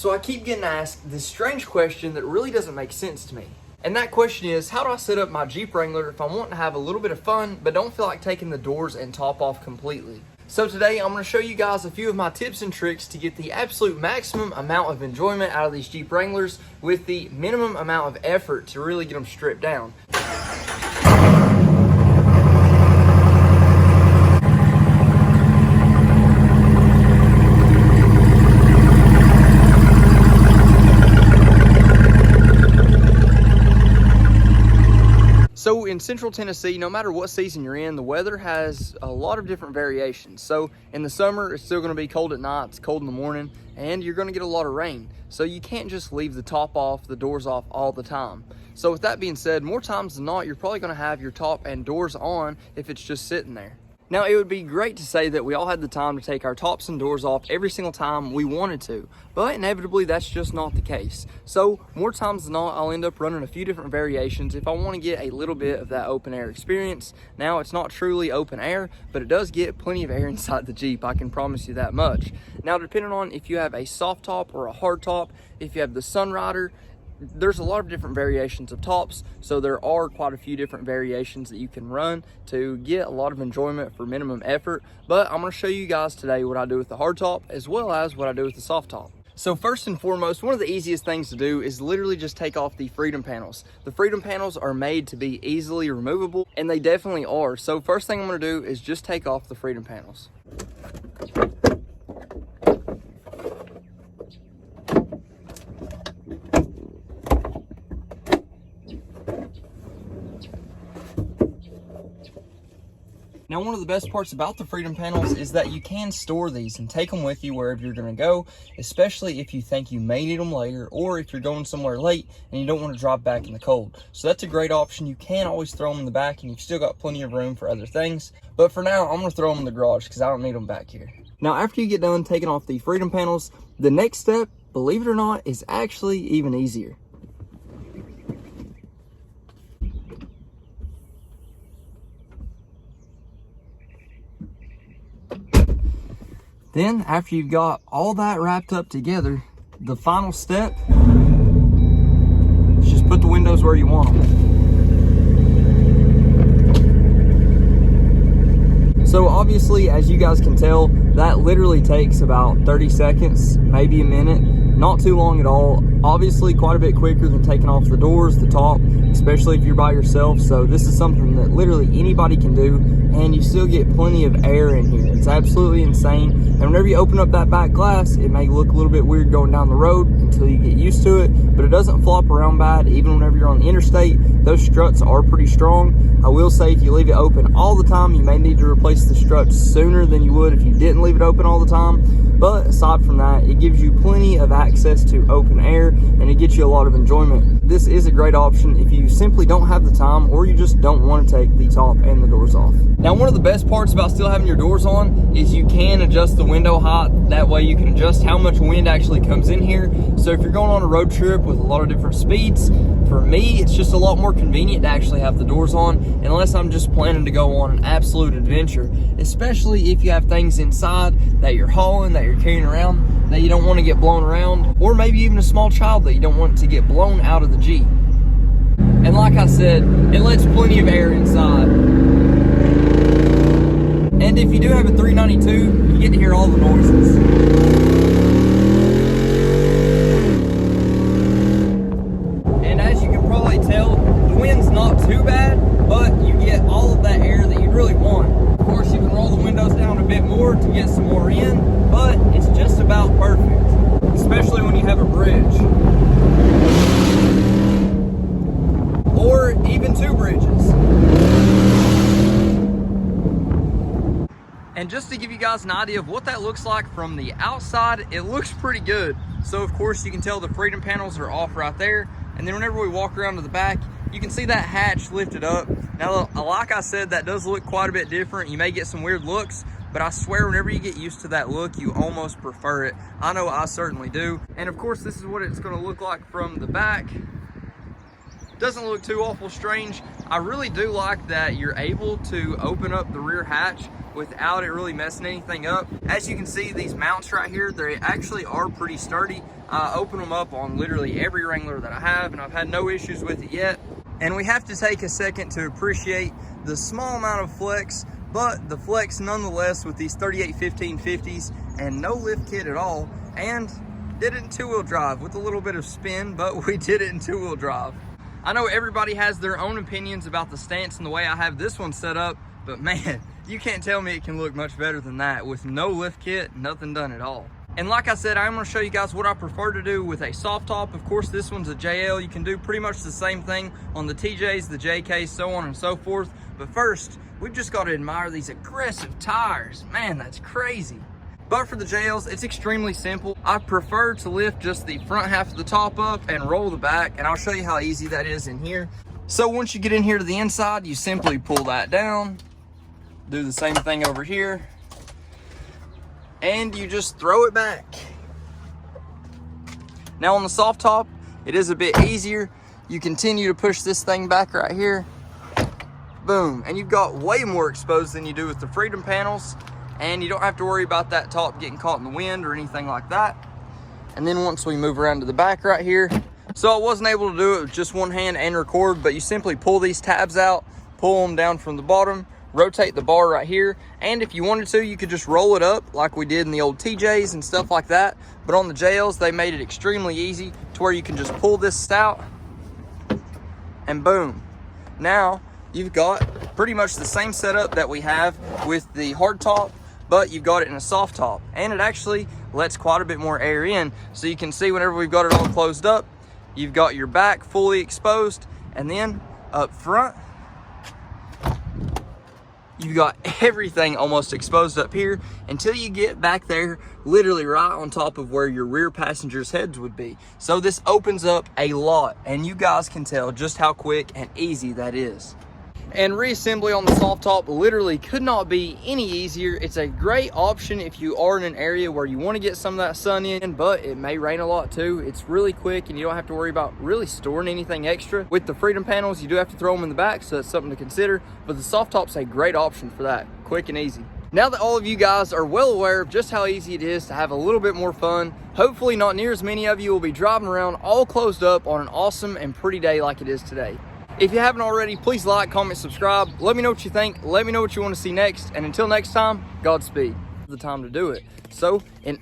So I keep getting asked this strange question that really doesn't make sense to me. And that question is, how do I set up my Jeep Wrangler if I want to have a little bit of fun, but don't feel like taking the doors and top off completely? So today I'm going to show you guys a few of my tips and tricks to get the absolute maximum amount of enjoyment out of these Jeep Wranglers with the minimum amount of effort to really get them stripped down. So in Central Tennessee, no matter what season you're in, the weather has a lot of different variations. So in the summer, it's still going to be cold at night, it's cold in the morning, and you're going to get a lot of rain. So you can't just leave the top off, the doors off all the time. So with that being said, more times than not, you're probably going to have your top and doors on if it's just sitting there. Now, it would be great to say that we all had the time to take our tops and doors off every single time we wanted to, but inevitably that's just not the case. So more times than not, I'll end up running a few different variations if I want to get a little bit of that open air experience. Now, it's not truly open air, but it does get plenty of air inside the Jeep, I can promise you that much. Now, depending on if you have a soft top or a hard top, if you have the Sunrider, there's a lot of different variations of tops, so there are quite a few different variations that you can run to get a lot of enjoyment for minimum effort. But I'm going to show you guys today what I do with the hard top as well as what I do with the soft top. So first and foremost, one of the easiest things to do is literally just take off the freedom panels. The freedom panels are made to be easily removable, and they definitely are. So first thing I'm going to do is just take off the freedom panels. Now, one of the best parts about the freedom panels is that you can store these and take them with you wherever you're going to go, especially if you think you may need them later or if you're going somewhere late and you don't want to drop back in the cold. So that's a great option. You can always throw them in the back and you've still got plenty of room for other things. But for now, I'm going to throw them in the garage because I don't need them back here. Now, after you get done taking off the freedom panels, the next step, believe it or not, is actually even easier. Then, after you've got all that wrapped up together, the final step is just put the windows where you want them. So obviously, as you guys can tell, that literally takes about 30 seconds, maybe a minute. Not too long at all. Obviously, quite a bit quicker than taking off the doors, the top, especially if you're by yourself. So this is something that literally anybody can do, and you still get plenty of air in here. It's absolutely insane. And whenever you open up that back glass, it may look a little bit weird going down the road until you get used to it, but it doesn't flop around bad. Even whenever you're on the interstate, those struts are pretty strong. I will say if you leave it open all the time, you may need to replace the struts sooner than you would if you didn't leave it open all the time. But aside from that, it gives you plenty of access to open air and it gets you a lot of enjoyment. This is a great option if you simply don't have the time or you just don't want to take the top and the doors off. Now, one of the best parts about still having your doors on is you can adjust the window height. That way you can adjust how much wind actually comes in here. So if you're going on a road trip with a lot of different speeds, for me, it's just a lot more convenient to actually have the doors on unless I'm just planning to go on an absolute adventure, especially if you have things inside that you're hauling, that you're carrying around, that you don't want to get blown around, or maybe even a small child that you don't want to get blown out of the Jeep. And like I said, it lets plenty of air inside. And if you do have a 392, you get to hear all the noises. And as you can probably tell, the wind's not too bad, but you get all of that air that you really want. Of course, you can roll the windows down a bit more to get some more in, but it's just about perfect, especially when you have a bridge. Or even two bridges. And just to give you guys an idea of what that looks like from the outside, it looks pretty good. So of course you can tell the freedom panels are off right there. And then whenever we walk around to the back, you can see that hatch lifted up. Now, like I said, that does look quite a bit different. You may get some weird looks, but I swear whenever you get used to that look, you almost prefer it. I know I certainly do. And of course, this is what it's gonna look like from the back. Doesn't look too awful strange. I really do like that you're able to open up the rear hatch without it really messing anything up. As you can see, these mounts right here, they actually are pretty sturdy. I open them up on literally every Wrangler that I have, and I've had no issues with it yet. And we have to take a second to appreciate the small amount of flex, but the flex nonetheless with these 38 1550s and no lift kit at all, and did it in two-wheel drive with a little bit of spin, but we did it in two-wheel drive. I know everybody has their own opinions about the stance and the way I have this one set up, but man, you can't tell me it can look much better than that with no lift kit, nothing done at all. And like I said, I'm gonna show you guys what I prefer to do with a soft top. Of course, this one's a JL. You can do pretty much the same thing on the TJs, the JKs, so on and so forth. But first, we've just got to admire these aggressive tires. Man, that's crazy. But for the JLs, it's extremely simple. I prefer to lift just the front half of the top up and roll the back, and I'll show you how easy that is in here. So once you get in here to the inside, you simply pull that down, do the same thing over here, and you just throw it back. Now on the soft top, it is a bit easier. You continue to push this thing back right here, boom, and you've got way more exposed than you do with the Freedom panels, and you don't have to worry about that top getting caught in the wind or anything like that. And then once we move around to the back right here, so I wasn't able to do it with just one hand and record, but you simply pull these tabs out, pull them down from the bottom, rotate the bar right here, and if you wanted to, you could just roll it up like we did in the old TJs and stuff like that. But on the JLs, they made it extremely easy to where you can just pull this out and boom. Now you've got pretty much the same setup that we have with the hard top, but you've got it in a soft top, and it actually lets quite a bit more air in. So you can see whenever we've got it all closed up, you've got your back fully exposed, and then up front, you've got everything almost exposed up here until you get back there literally right on top of where your rear passengers' heads would be. So this opens up a lot, and you guys can tell just how quick and easy that is. And reassembly on the soft top literally could not be any easier. It's a great option if you are in an area where you want to get some of that sun in, but it may rain a lot too. It's really quick and you don't have to worry about really storing anything extra. With the Freedom panels, you do have to throw them in the back, so that's something to consider, but the soft top's a great option for that, quick and easy. Now that all of you guys are well aware of just how easy it is to have a little bit more fun, hopefully not near as many of you will be driving around all closed up on an awesome and pretty day like it is today. If you haven't already, please like, comment, subscribe. Let me know what you think. Let me know what you want to see next. And until next time, Godspeed. The time to do it. So, in